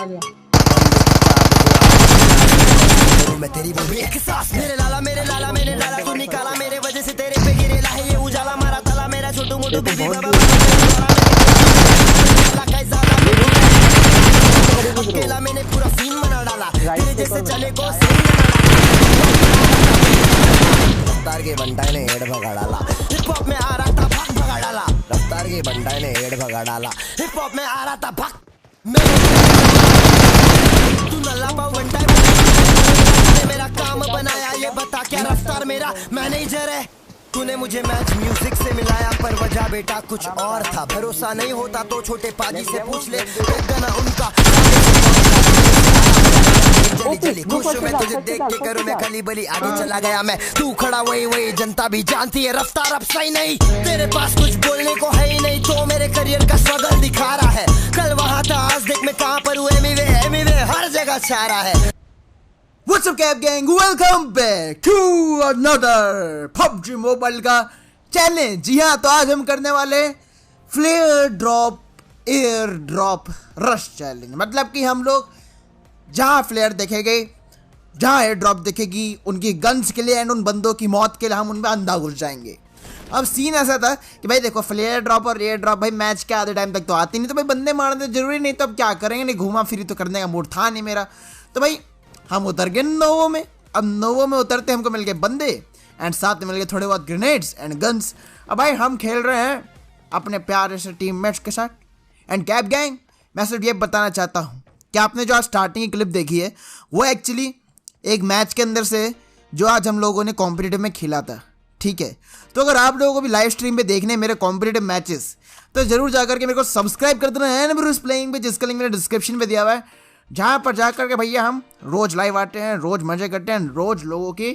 मैं तेरी बोल एक सांस मेरे लाला तू निकाला मेरे वजह से तेरे पे गिरेला है ये उजाला मारा ताला मेरा छोटू मोटू बीबी बाबा अकेला मैंने पूरा सीन बना डाला तेरे जैसे चले को रफ्तार के बंटाई ने हेड भगा डाला हिप हॉप में आ रहा था भाग भगा डाला रफ्तार के बंटाई ने हेड भगा डाला हिप हॉप में आ रहा था भाग तू नल्ला पाव बंटाई मेरा काम बनाया ये बता क्या रफ्तार मेरा मैनेजर है तूने मुझे मैच म्यूजिक से मिलाया पर वजह बेटा कुछ और था भरोसा नहीं होता तो छोटे पाजी से पूछ ले गाना उनका चली खुश मैं तुझे देख के करूं मैं खली बली आगे चला गया मैं तू खड़ा वही जनता भी जानती है रफ्तार अब सही नहीं तेरे पास कुछ बोलने को है ही नहीं तो मेरे करियर का स्ट्रगल दिखा रहा है कल वहां था आज देख मैं कहां पर हूं एमीवे हर जगह छा रहा है। What's up Cap Gang? Welcome back to another PUBG Mobile का चैलेंज। जी हाँ, तो आज हम करने वाले flare drop air drop rush challenge. मतलब कि हम लोग जहाँ फ्लेयर देखेंगे, जहाँ एयर ड्रॉप दिखेगी, उनकी गन्स के लिए एंड उन बंदों की मौत के लिए हम उनमें अंधा घुस जाएंगे। अब सीन ऐसा था कि भाई देखो फ्लेयर ड्रॉप और एयर ड्रॉप भाई मैच के आधे टाइम तक तो आती नहीं, तो भाई बंदे मारने जरूरी नहीं, तो अब क्या करेंगे, नहीं घूमा फिरी तो करने का मूड था नहीं मेरा। तो भाई हम उतर गए नोवो में। अब नोवो में उतरते हमको मिल गए बंदे एंड साथ में मिल गए थोड़े बहुत ग्रेनेड्स एंड गन्स। अब भाई हम खेल रहे हैं अपने प्यारे से टीममेट्स के साथ एंड कैप गैंग। मैं सिर्फ ये बताना चाहता हूँ कि आपने जो आज स्टार्टिंग की क्लिप देखी है वो एक्चुअली एक मैच के अंदर से जो आज हम लोगों ने कॉम्पिटिटिव में खेला था, ठीक है। तो अगर आप लोगों को भी लाइव स्ट्रीम पे देखने मेरे कॉम्पिटिटिव मैचेस तो जरूर जाकर के मेरे को सब्सक्राइब कर देना है ब्रूस प्लेइंग पे, जिसका लिंक मैंने डिस्क्रिप्शन में दिया हुआ है, जहाँ पर जाकर के भैया हम रोज लाइव आते हैं, रोज मजे करते हैं, रोज लोगों की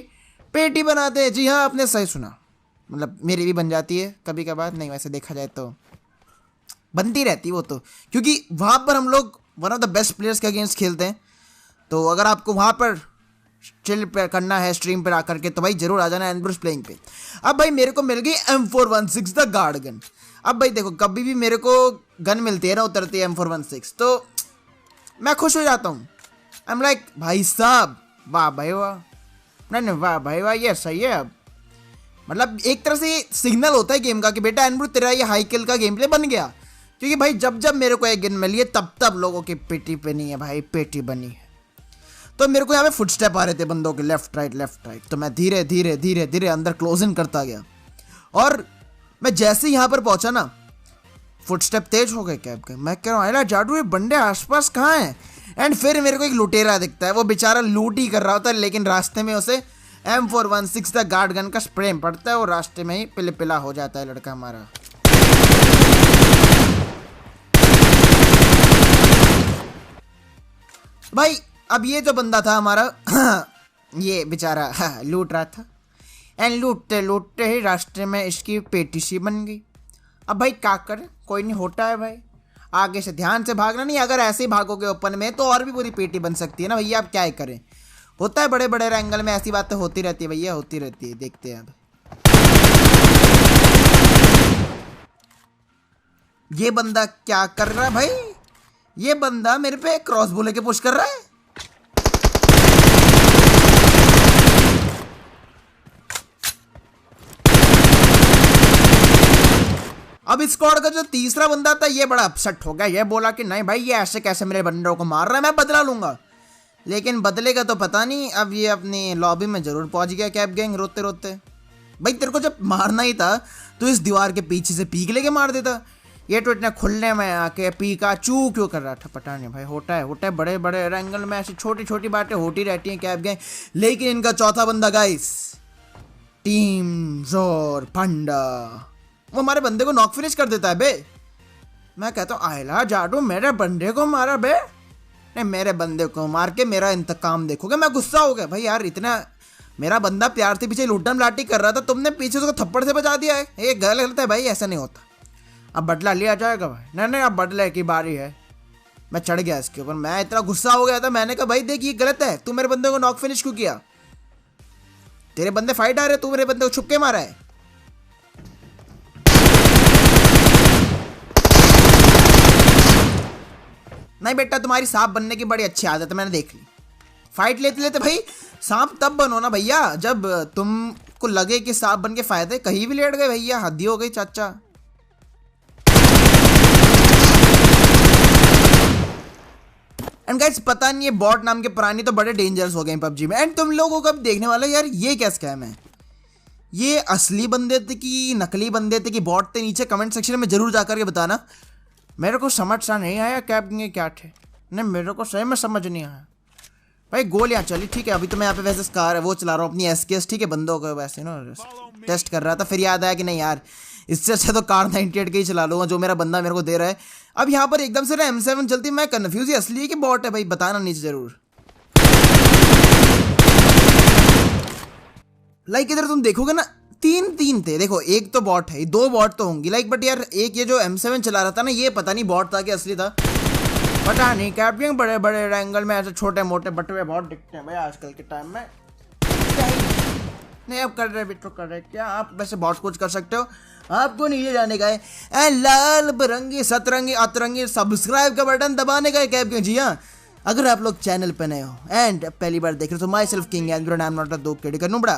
पेटी बनाते हैं। जी हाँ, आपने सही सुना, मतलब मेरी भी बन जाती है कभी कभार, नहीं वैसे देखा जाए तो बनती रहती है वो तो, क्योंकि वहाँ पर हम लोग one of the best players के अगेंस्ट खेलते हैं। तो अगर आपको वहाँ पर चिल पे करना है स्ट्रीम पर आकर के तो भाई जरूर आ जाना एनब्रूस प्लेइंग पे। अब भाई मेरे को मिल गई M416 द गार्ड गन। अब भाई देखो कभी भी मेरे को गन मिलती है ना उतरती है M416 तो मैं खुश हो जाता हूँ। आई एम लाइक भाई साहब वाह भाई वाह, नहीं वाह भाई वाह, ये सही है। अब मतलब एक तरह से सिग्नल होता है गेम का कि बेटा एनब्रू तेरा ये हाई किल का गेम प्ले बन गया, क्योंकि भाई जब जब मेरे को एक गन मिली है तब लोगों की पेटी बनी है भाई, पेटी बनी है। तो मेरे को यहाँ पे फुटस्टेप आ रहे थे बंदों के लेफ्ट राइट, तो मैं धीरे धीरे अंदर क्लोज इन करता गया और मैं जैसे यहाँ पर पहुंचा ना फुटस्टेप तेज हो गए कैब के। मैं कह रहा हूँ अला जाडू ये बंदे आसपास कहाँ हैं, एंड फिर मेरे को एक लुटेरा दिखता है, वो बेचारा लूट ही कर रहा होता है, लेकिन रास्ते में उसे M416 द गार्ड गन का स्प्रे पड़ता है और रास्ते में ही पिला हो जाता है लड़का हमारा। भाई अब ये जो बंदा था हमारा ये बेचारा लूट रहा था एंड लूटते ही रास्ते में इसकी पेटी सी बन गई। अब भाई क्या करें, कोई नहीं होता है भाई, आगे से ध्यान से भागना, नहीं अगर ऐसे ही भागोगे ओपन में तो और भी पूरी पेटी बन सकती है ना भैया। अब क्या ही करें, होता है बड़े बड़े एंगल में ऐसी बातें होती रहती है भैया, होती रहती है। देखते हैं अब ये बंदा क्या कर रहा है भाई, ये बंदा मेरे पे क्रॉसबो लेके पुश कर रहा है। अब इस स्क्वाड का जो तीसरा बंदा था ये बड़ा अपसेट हो गया, ये बोला कि नहीं भाई ये ऐसे कैसे मेरे बंदों को मार रहा है, मैं बदला लूंगा। लेकिन बदले का तो पता नहीं, अब ये अपनी लॉबी में जरूर पहुंच गया कैप गैंग रोते रोते। भाई तेरे को जब मारना ही था तो इस दीवार के पीछे से पीक लेके मार देता, ये तो इतना खुलने में आके पीका चू क्यों कर रहा था पता नहीं भाई। होता है बड़े बड़े एंगल में ऐसी छोटी छोटी बातें होती रहती हैं कैप गैंग। लेकिन इनका चौथा बंदा गाइस टीम जोर पंडा, वो हमारे बंदे को नॉक फिनिश कर देता है बे। मैं कहता हूँ आयला जाडू मेरे बंदे को मारा बे, नहीं मेरे बंदे को मार के मेरा इंतकाम देखोगे। मैं गुस्सा हो गया भाई यार, इतना मेरा बंदा प्यार से पीछे लूटन लाटी कर रहा था, तुमने पीछे उसको थप्पड़ से बचा दिया है, ये गलत है भाई, ऐसा नहीं होता। अब बदला लिया जाएगा भाई, नहीं अब बदले की बारी है। मैं चढ़ गया इसके ऊपर, मैं इतना गुस्सा हो गया था, मैंने कहा भाई देख ये गलत है, तू मेरे बंदे को नॉक फिनिश क्यों किया, तेरे बंदे फाइट आ रहे, तू मेरे बंदे को छुप के मारा है। नहीं बेटा, तुम्हारी सांप बनने की बड़ी अच्छी आदत है, मैंने देख ली। फाइट लेते लेते भाई सांप तब बनो ना भैया जब तुमको लगे कि सांप बन के फायदे। कहीं भी लेट गए भैया, हद्दी हो गई चाचा। एंड गाइस पता नहीं ये बॉट नाम के प्राणी तो बड़े डेंजरस हो गए पबजी में। एंड तुम लोगों को अब देखने वाला यार ये क्या स्कैम है, ये असली बंदे थे कि नकली बंदे थे कि बॉट थे, नीचे कमेंट सेक्शन में जरूर जाकर के बताना। मेरे को समझ सा नहीं आया कैब क्या थे, नहीं मेरे को सही में समझ नहीं आया भाई। गोलियां चली ठीक है, अभी तो मैं यहाँ पे वैसे कार है वो चला रहा हूँ अपनी SKS, ठीक है, बंदों को वैसे ना टेस्ट कर रहा था। फिर याद आया कि नहीं यार इससे अच्छा तो कार 98 के ही चला लूँगा जो मेरा बंदा मेरे को दे रहा है। अब यहाँ पर एकदम से ना M7 चलती, मैं कन्फ्यूज, असली है कि बॉट है भाई, बताना नीचे जरूर। लाइक इधर तुम देखोगे ना 3 थे, देखो एक तो बॉट है, 2 बॉट तो होंगी लाइक, बट यार एक ये जो M7 चला रहा था ना ये पता नहीं बॉट था कि असली था, पता नहीं। कैप्टिंग बड़े बड़े एंगल में ऐसे छोटे मोटे बटवे बहुत दिखते हैं भाई आजकल के टाइम में। नहीं अब कर रहे बिट्रो कर रहे क्या आप, वैसे बहुत कुछ कर सकते हो, आपको नीचे जाने का है लाल बरंगी सतरंगी अतरंगी सब्सक्राइब का बटन दबाने का है कैप्टिंग। जी हाँ, अगर आप लोग चैनल पे नए हो एंड पहली बार देख रहे हो तो माई सेल्फ किंग एंड नाम नॉट दो केडी कर बड़ा,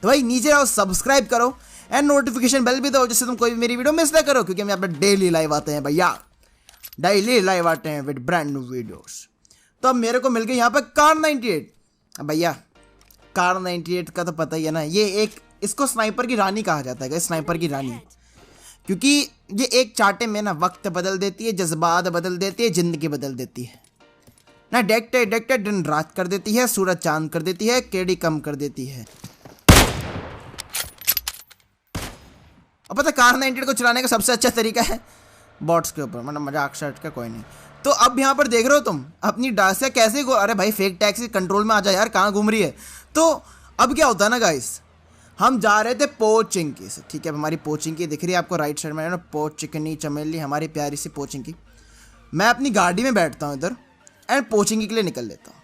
तो भाई नीचे आओ सब्सक्राइब करो एंड नोटिफिकेशन बेल भी दो जिससे तुम कोई भी मेरी वीडियो मिस ना करो, क्योंकि हम यहाँ पे डेली लाइव आते हैं भैया, डेली लाइव आते हैं विद ब्रांड न्यू वीडियोस। तो अब मेरे को मिल गई यहाँ पे कार 98। अब भैया कार 98 का तो पता ही है ना, ये एक इसको स्नाइपर की रानी कहा जाता है, स्नाइपर की रानी, क्योंकि ये एक चाटे में ना वक्त बदल देती है, जज्बात बदल देती है, जिंदगी बदल देती है ना, देखते दिन रात कर देती है, सूरज चांद कर देती है, केडी कम कर देती है। अब पता कार 98 को चलाने का सबसे अच्छा तरीका है बॉट्स के ऊपर, मतलब मजाक शर्ट का कोई नहीं। तो अब यहाँ पर देख रहे हो तुम अपनी डासिया कैसे अरे भाई फेक टैक्सी कंट्रोल में आ जा यार, कहाँ घूम रही है। तो अब क्या होता है ना गाइस, हम जा रहे थे पोचिंकी से, ठीक है, हमारी पोचिंकी दिख रही है आपको राइट साइड में ना, पोचिकनी चमेली हमारी प्यारी सी पोचिंकी। मैं अपनी गाड़ी में बैठता हूँ इधर एंड पोचिंकी के लिए निकल लेता हूँ।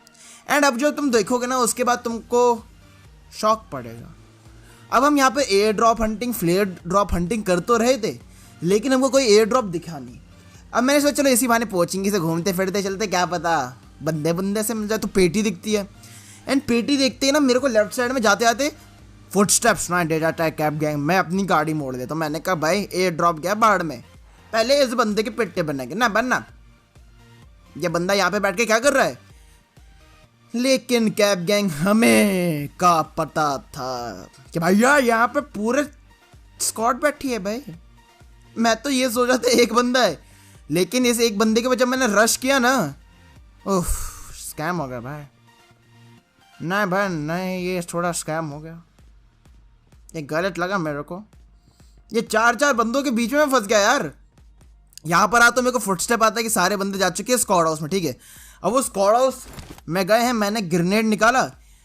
एंड अब जो तुम देखोगे ना उसके बाद तुमको शॉक पड़ेगा। अब हम यहाँ पे air drop hunting flare drop hunting कर तो रहे थे, लेकिन हमको कोई एयर ड्रॉप दिखा नहीं। अब मैंने सोचा चलो इसी बहाने पोचिंगी से घूमते फिरते चलते, क्या पता बंदे से मिल जाए। तो पेटी दिखती है एंड पेटी देखते ही ना मेरे को लेफ्ट साइड में जाते आते फुटस्टेप्स ना दे जाता है कैब गैंग। मैं अपनी गाड़ी मोड़ देता हूँ, मैंने कहा भाई एयर ड्रॉप गया बाढ़ में, पहले इस बंदे के पिट्टे बनेंगे ना बनना, ये बंदा यहाँ पे बैठ के क्या कर रहा है। लेकिन कैब गैंग हमें का पता था कि भैया यहाँ पे पूरे स्क्वाड बैठी है भाई। मैं तो ये सोचा था एक बंदा है, लेकिन इस एक बंदे के वजह मैंने रश किया ना, उफ स्कैम हो गया भाई। नहीं भाई नहीं, ये थोड़ा स्कैम हो गया, ये गलत लगा मेरे को। ये 4 बंदों के बीच में फंस गया यार। यहाँ पर आ तो मेरे को फुटस्टेप आता है कि सारे बंदे जा चुके हैं स्क्वाड हाउस में, ठीक है। अब वो स्क्वाड हाउस में गए हैं, मैंने ग्रेनेड निकाला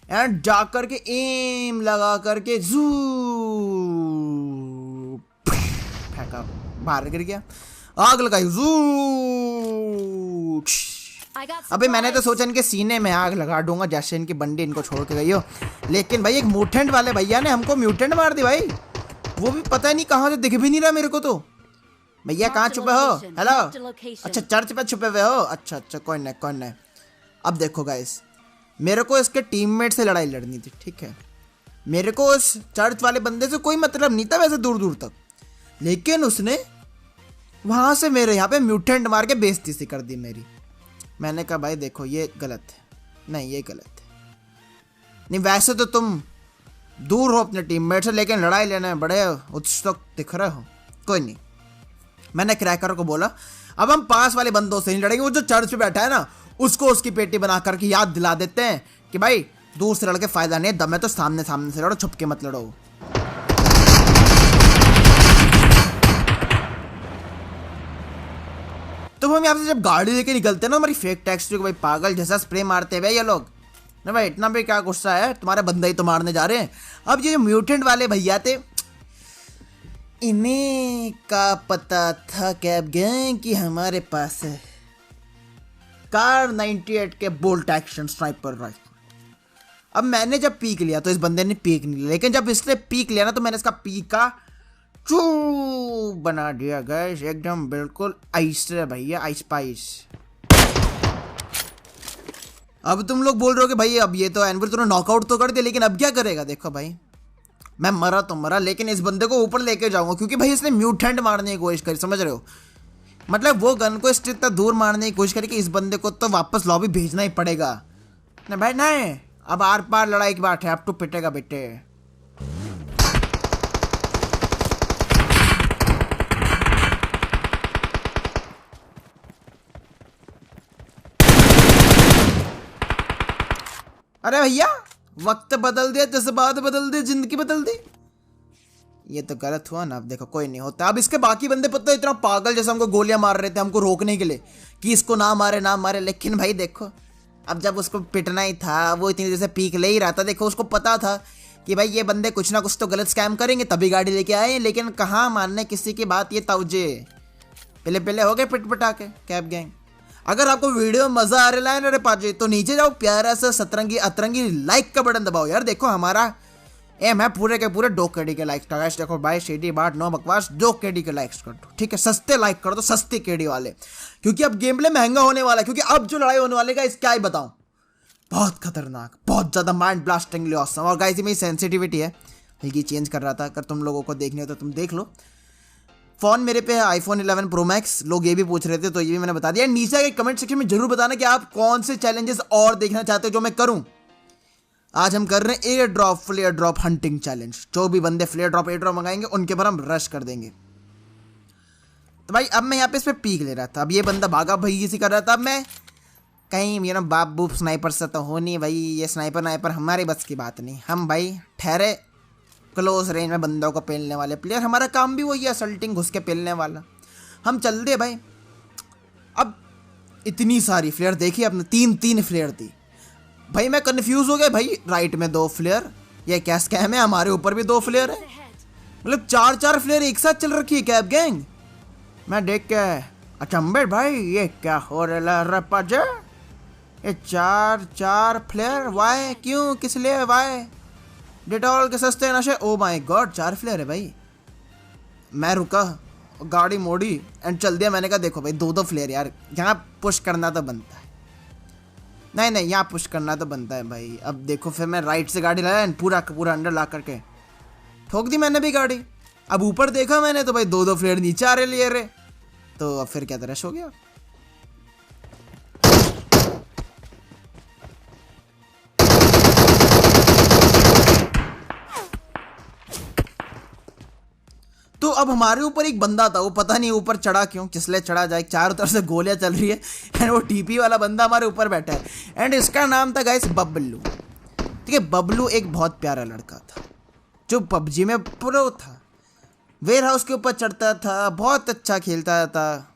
एंड जा करके एम लगा करके जू फेंका, बाहर गिर गया, आग लगाई जू। अबे मैंने तो सोचा इनके सीने में आग लगा दूंगा जैसे इनकी बंडी इनको छोड़ के गई हो, लेकिन भाई एक म्यूटेंट वाले भैया ने हमको म्यूटेंट मार दी भाई, वो भी पता नहीं कहाँ से दिख भी नहीं रहा मेरे को। तो भैया कहाँ छुपे हो, हेलो, अच्छा चर्च पे छुपे हुए हो, अच्छा कोई नहीं। अब देखो गाइस, मेरे को इसके टीममेट से लड़ाई लड़नी थी, ठीक है, मेरे को उस चर्च वाले बंदे से कोई मतलब नहीं था वैसे दूर तक, लेकिन उसने वहां से मेरे यहाँ पे म्यूटेंट मार के बेइज्जती सी कर दी मेरी। मैंने कहा भाई देखो ये गलत है, नहीं ये गलत है, नहीं वैसे तो तुम दूर हो अपने टीममेट से, लेकिन लड़ाई लेने में बड़े उत्सुक दिख रहे हो। कोई नहीं, मैंने क्रैकर को बोला अब हम पास वाले बंदों से नहीं लड़ेंगे, वो जो चर्च पे बैठा है ना उसको उसकी पेटी बना करके याद दिला देते हैं कि भाई दूर से लड़ के फायदा नहीं है, दम है तो सामने से लड़ो, छुप के मत लड़ो। तो हम यहाँ से जब गाड़ी लेके निकलते हैं ना, हमारी फेक टैक्सी को भाई पागल जैसा स्प्रे मारते हैं भाई ये लोग ना, भाई इतना भी क्या गुस्सा है, तुम्हारे बंदा ही तो मारने जा रहे हैं। अब ये जो म्यूटेंट वाले भैया थे, इन्हें का पता था कैब गैंग कि हमारे पास है कार 98 के बोल्ट एक्शन स्नाइपर राइफल। अब मैंने जब पीक लिया तो इस बंदे ने पीक नहीं लिया, लेकिन जब इसने पीक लिया ना तो मैंने इसका पीका चू बना दिया गाइस, एकदम बिल्कुल आइस है भैया, आइस पाइस। अब तुम लोग बोल रहे हो कि भाई अब ये तो एनवर तूने नॉकआउट तो कर दिया, लेकिन अब क्या करेगा? देखो भाई, मैं मरा तो मरा, लेकिन इस बंदे को ऊपर लेके जाऊंगा, क्योंकि भाई इसने म्यूटेंट मारने की कोशिश करी, समझ रहे हो? मतलब वो गन को इस इतना दूर मारने की कोशिश करी कि इस बंदे को तो वापस लॉबी भेजना ही पड़ेगा। नहीं भाई नहीं, अब आर पार लड़ाई की बात है, अब तो पिटेगा बेटे। अरे भैया, वक्त बदल दिया, जज्बात बदल दिए, जिंदगी बदल दी। ये तो गलत हुआ ना। अब देखो कोई नहीं होता। अब इसके बाकी बंदे पता इतना पागल जैसे हमको गोलियां मार रहे थे हमको रोकने के लिए कि इसको ना मारे ना मारे, लेकिन भाई देखो अब जब उसको पिटना ही था वो इतनी देर से पीक ले ही रहा था। देखो उसको पता था कि भाई ये बंदे कुछ ना कुछ तो गलत स्कैम करेंगे, तभी गाड़ी लेके आए, लेकिन कहाँ मानने किसी की बात। ये तवजे पहले पहले हो गए पिट पिटा के कैब गैंग। अगर आपको वीडियो में मजा आ रहा है ना रे पाजी, तो नीचे जाओ, प्यारा सा सतरंगी अतरंगी लाइक का बटन दबाओ यार। देखो हमारा एम है पूरे के पूरे 2 केडी के लाइक्स का। देखो भाई शेडी बाट नो बकवास, 2 केडी के लाइक्स कर दो, ठीक है? सस्ते लाइक कर दो, सस्ते केडी वाले, क्योंकि अब गेम प्ले महंगा होने वाला है। क्योंकि अब जो लड़ाई होने वाली है इस क्या ही बताऊं, बहुत खतरनाक, बहुत ज्यादा माइंड ब्लास्टिंगली ऑसम। और गाइस मेरी सेंसिटिविटी है, हल्की चेंज कर रहा था, अगर तुम लोगों को देखनी हो तो तुम देख लो। फोन मेरे पे है आईफोन 11 प्रो मैक्स, लोग ये भी पूछ रहे थे तो ये भी मैंने बता दिया। नीचे आके कमेंट सेक्शन में जरूर बताना कि आप कौन से चैलेंजेस और देखना चाहते हो जो मैं करूं। आज हम कर रहे हैं air drop flare drop hunting challenge. जो भी बंदे फ्लेयर ड्रॉप एयर ड्रॉप मंगाएंगे उनके पर हम रश कर देंगे। तो भाई अब मैं यहाँ पे इस पे पीक ले रहा था, अब ये बंदा भागा भाई इसी कर रहा था। अब मैं कहीं ये ना बाप बूप स्नाइपर से तो हो नहीं भाई, ये स्नाइपर नाइपर हमारे बस की बात नहीं। हम भाई ठहरे क्लोज रेंज में बंदों को पेलने वाले प्लेयर, हमारा काम भी वही है, असल्टिंग घुस के पेलने वाला। हम चल दे भाई। अब इतनी सारी फ्लेयर देखी आपने, 3 फ्लेयर थी भाई। मैं कंफ्यूज हो गया भाई, राइट में 2 फ्लेयर, ये क्या स्कैम है? हमारे ऊपर भी 2 फ्लेयर है, मतलब 4 फ्लेयर एक साथ चल रखी है कैब गैंग। मैं देख के अचंभे भाई, ये क्या हो रहा है? ये 4 फ्लेयर, वाई क्यों, किस लिए, वाई डिटॉल के सस्ते नशे। ओ माय गॉड 4 फ्लेयर है भाई। मैं रुका, गाड़ी मोड़ी एंड चल दिया। मैंने कहा देखो भाई 2 फ्लेयर यार, यहाँ पुश करना तो बनता है। नहीं यहाँ पुश करना तो बनता है भाई। अब देखो फिर मैं राइट से गाड़ी लाया एंड पूरा अंडर ला करके ठोक दी मैंने भी गाड़ी। अब ऊपर देखा मैंने तो भाई 2 फ्लेयर नीचे आ रहे लिए रे, तो अब फिर क्या रश हो गया। तो अब हमारे ऊपर एक बंदा था, वो पता नहीं ऊपर चढ़ा क्यों, किस लिए चढ़ा जाए, चारों तरफ से गोलियां चल रही है एंड वो टीपी वाला बंदा हमारे ऊपर बैठा है एंड इसका नाम था गाइस बबलू। ठीक है, बबलू एक बहुत प्यारा लड़का था जो पबजी में प्रो था, वेयर हाउस के ऊपर चढ़ता था, बहुत अच्छा खेलता था।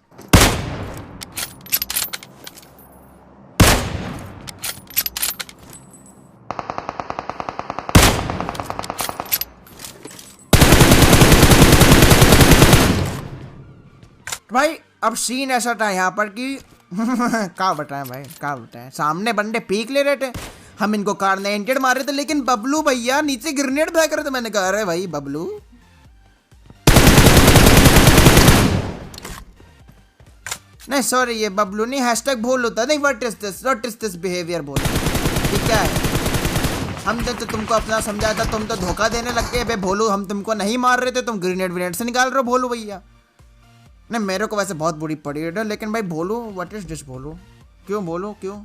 भाई अब सीन ऐसा था यहाँ पर कि क्या बताएं भाई, क्या बताएं, सामने बंदे पीक ले रहे थे, हम इनको कार 98 मार रहे थे, लेकिन बबलू भैया नीचे ग्रेनेड फेंक रहे थे। मैंने कहा अरे भाई बबलू, नहीं सॉरी ये बबलू नहीं, हैशटैग भूल होता नहीं, व्हाट इज दिस बिहेवियर बोल, ठीक है? हम जब तो तुमको अपना समझा था, तुम तो धोखा देने लग गए बे भोलू, हम तुमको नहीं मार रहे थे, तुम ग्रेनेड विनेड से निकाल रहे हो भोलू भैया। नहीं मेरे को वैसे बहुत बुरी पड़ी है, लेकिन भाई भोलू व्हाट इज दिस भोलू, क्यों भोलू, क्यों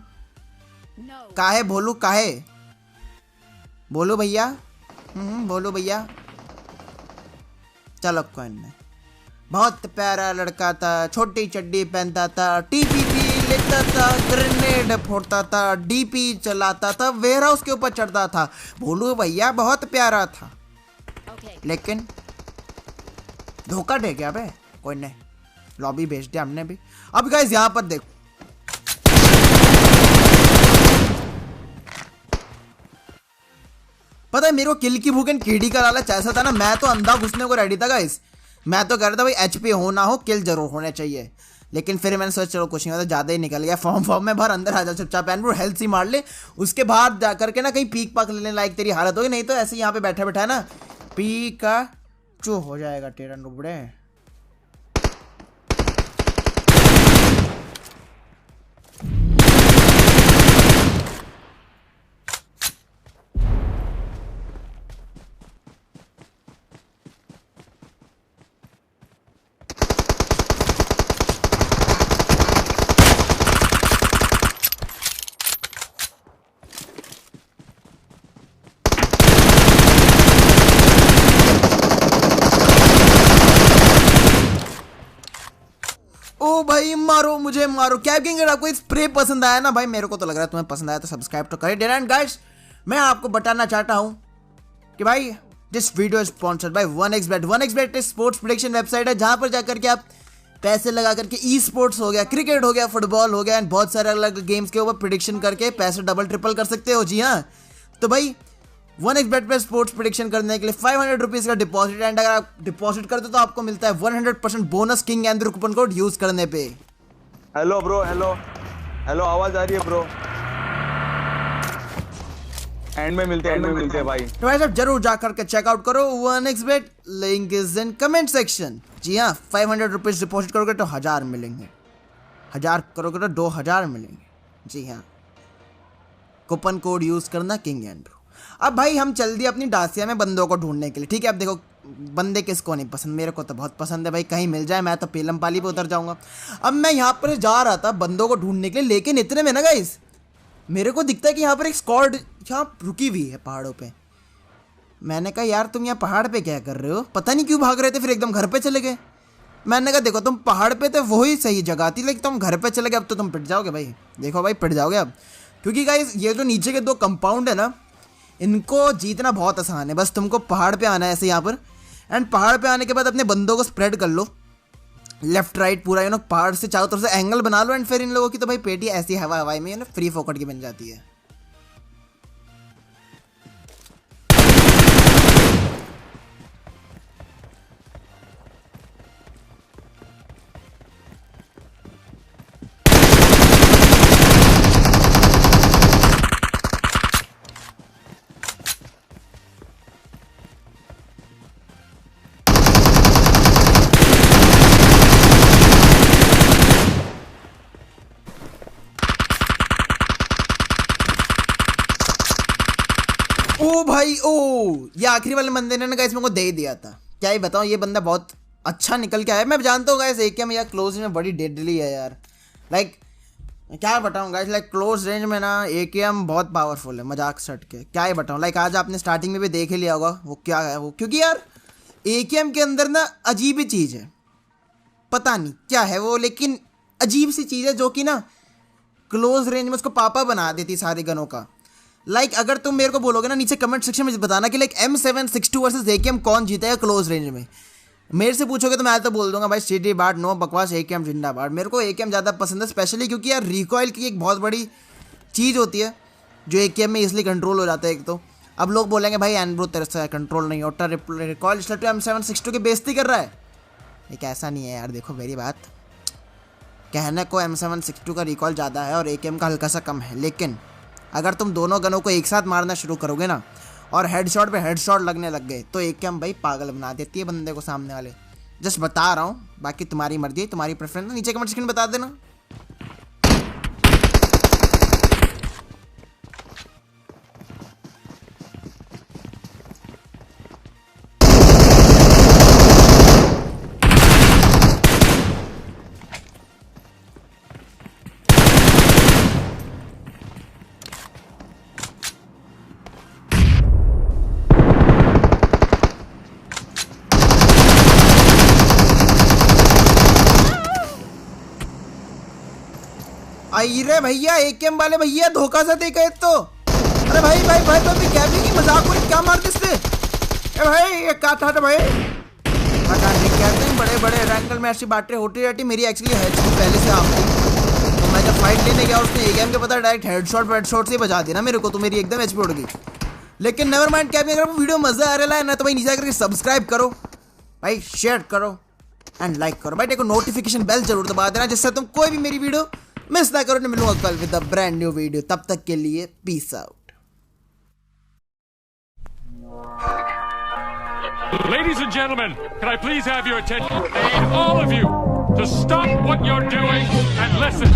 काहे भोलू, काहे भोलू भैया, भोलू भैया। चलो कोई नहीं, बहुत प्यारा लड़का था, छोटी चड्डी पहनता था, टीपीपी लेता था, ग्रेनेड फोड़ता था, डीपी चलाता था, वेयर हाउस के ऊपर चढ़ता था। भोलू भैया बहुत प्यारा था, लेकिन धोखा दे गया बे। कोई नहीं, लॉबी भेज दिया हमने भी। अब गाइस यहाँ पर देखो, पता है मेरे को किल की भूख एंड केडी का लालच ऐसा था ना, मैं तो अंधा घुसने को रेडी था गाइस। मैं तो कह रहा था भाई एचपी हो ना हो किल जरूर होने चाहिए, लेकिन फिर मैंने सोचा चलो कुछ नहीं होता, ज्यादा ही निकल गया। फॉर्म में बाहर अंदर आ जा चुपचाप, एंड हेल्थ ही मार ले, उसके बाद जा करके ना कहीं पीक पाक लेने लायक तेरी हालत होगी, नहीं तो ऐसे यहाँ पे बैठा बैठा ना पीक का चू हो जाएगा तेरा नुबड़े। भाई मारो मुझे मारो। कैप गैंग, अगर आपको स्प्रे पसंद आया ना भाई, मेरे को तो लग रहा है तुम्हें पसंद आया, तो सब्सक्राइब तो कर देना। एंड गाइस मैं आपको बताना चाहता हूं कि भाई this video sponsored by 1xBet। 1xBet एक स्पोर्ट्स प्रेडिक्शन वेबसाइट है जहां पर जाकर के आप पैसे लगा करके ई स्पोर्ट्स हो गया, क्रिकेट हो गया, फुटबॉल हो गया एंड बहुत सारे अलग अलग गेम्स के ऊपर प्रेडिक्शन करके पैसे डबल ट्रिपल कर सकते हो। जी हाँ, तो भाई 1xBet पे स्पोर्ट्स प्रेडिक्शन करने के लिए 500 रुपीज़ का डिपॉजिट, एंड अगर आप डिपॉजिट करते हो तो आपको मिलता है 100% bonus king Andrew coupon code use करने पे। हेलो ब्रो, हेलो हेलो, आवाज आ रही है ब्रो? एंड में मिलते हैं भाई। तो भाई साहब जरूर जाकर के चेकआउट करो 1xBet, link is in comment section. जी हाँ, 500 रुपीज़ डिपॉजिट करोगे तो 1000 मिलेंगे, 1000 करोगे तो 2000 मिलेंगे। जी हाँ, कूपन कोड यूज करना किंग एंड्रू। अब भाई हम चल दिए अपनी डासिया में बंदों को ढूंढने के लिए। ठीक है, अब देखो बंदे किसको नहीं पसंद, मेरे को तो बहुत पसंद है भाई, कहीं मिल जाए मैं तो पेलम पाली पे उतर जाऊंगा। अब मैं यहाँ पर जा रहा था बंदों को ढूंढने के लिए, लेकिन इतने में ना गाइस मेरे को दिखता है कि यहाँ पर एक स्क्वाड यहाँ रुकी हुई है पहाड़ों पे। मैंने कहा यार तुम यहाँ पहाड़ पे क्या कर रहे हो, पता नहीं क्यों भाग रहे थे, फिर एकदम घर पे चले गए। मैंने कहा देखो तुम पहाड़ पे थे वही सही जगह थी, लेकिन तुम घर पे चले गए, अब तो तुम पिट जाओगे भाई। देखो भाई पिट जाओगे अब, क्योंकि गाइस ये जो नीचे के 2 कंपाउंड है ना, इनको जीतना बहुत आसान है। बस तुमको पहाड़ पे आना है ऐसे यहाँ पर, एंड पहाड़ पे आने के बाद अपने बंदों को स्प्रेड कर लो लेफ्ट राइट पूरा, यू नो, पहाड़ से चारों तरफ से एंगल बना लो, एंड फिर इन लोगों की तो भाई पेटी ऐसी हवाई में, यू नो, फ्री फोकट की बन जाती है। ओ भाई ओ, ये आखिरी वाले बंदे ने ना गाइस मेरे को दे ही दिया था। क्या ही बताऊं, ये बंदा बहुत अच्छा निकल के आया। मैं जानता हूँ गाइस एकेएम या क्लोज रेंज में बड़ी डेडली है यार, लाइक क्या बताऊँ गाइस, लाइक क्लोज रेंज में ना एकेएम बहुत पावरफुल है, मजाक सट के क्या ही बताऊँ। लाइक आज आपने स्टार्टिंग में भी देख ही लिया होगा वो क्या है वो, क्योंकि यार एकेएम के अंदर ना अजीब ही चीज़ है, पता नहीं क्या है वो, लेकिन अजीब सी चीज़ है जो कि ना क्लोज रेंज में उसको पापा बना देती सारे गनों का। लाइक अगर तुम मेरे को बोलोगे ना नीचे कमेंट सेक्शन में बताना कि लाइक M762 वर्सेस एकेएम कौन जीतेगा क्लोज रेंज में, मेरे से पूछोगे तो मैं तो बोल दूंगा भाई सीटी बाट नो बकवास, एकेएम जिंदाबाद। मेरे को एकेएम ज़्यादा पसंद है, स्पेशली क्योंकि यार रिकॉइल की एक बहुत बड़ी चीज़ होती है जो एकेएम में इसलिए कंट्रोल हो जाता है। एक तो अब लोग बोलेंगे भाई एनब्रो तेरे से कंट्रोल नहीं होता, रिकॉइल इसलिए तो M762 की बेइज्जती कर रहा है। एक ऐसा नहीं है यार, देखो मेरी बात, कहने को M762 का रिकॉल ज़्यादा है और एकेएम का हल्का सा कम है, लेकिन अगर तुम दोनों गनों को एक साथ मारना शुरू करोगे ना और हेडशॉट पे हेडशॉट लगने लग गए तो एकेएम भाई पागल बना देती है बंदे को सामने वाले। जस्ट बता रहा हूँ, बाकी तुम्हारी मर्जी, तुम्हारी प्रेफरेंस, नीचे कमेंट सेक्शन में बता देना। आई रे भैया एकेएम वाले भैया धोखा सा देखा है तो, अरे भाई भाई भाई तो अभी कैबली की मजाक हो रही, क्या मार दिस पे? ए भाई ये क्या था भाई, पता नहीं कहते हैं बड़े बड़े रैंकल में ऐसी बातें होती रहती। मेरी एक्चुअली हेडशॉट पहले से आप थी, तो मैं जब फाइट लेने गया उसने एकेएम के पता डायरेक्ट हेडशॉट से ही बजा दिया ना मेरे को, तो मेरी एकदम एचपी उड़ गई। लेकिन नेवर माइंड, क्या अगर वीडियो मजा आ रहा है ना तो भाई नीचे करके सब्सक्राइब करो भाई, शेयर करो एंड लाइक करो भाई, देखो नोटिफिकेशन बेल जरूर दबा देना जिससे तुम कोई भी मेरी वीडियो मिस ना करो। मिलूंगा कल with a brand new video, तब तक के लिए peace out. Ladies and gentlemen, can I please have your attention? I need all of you to stop what you're doing and listen.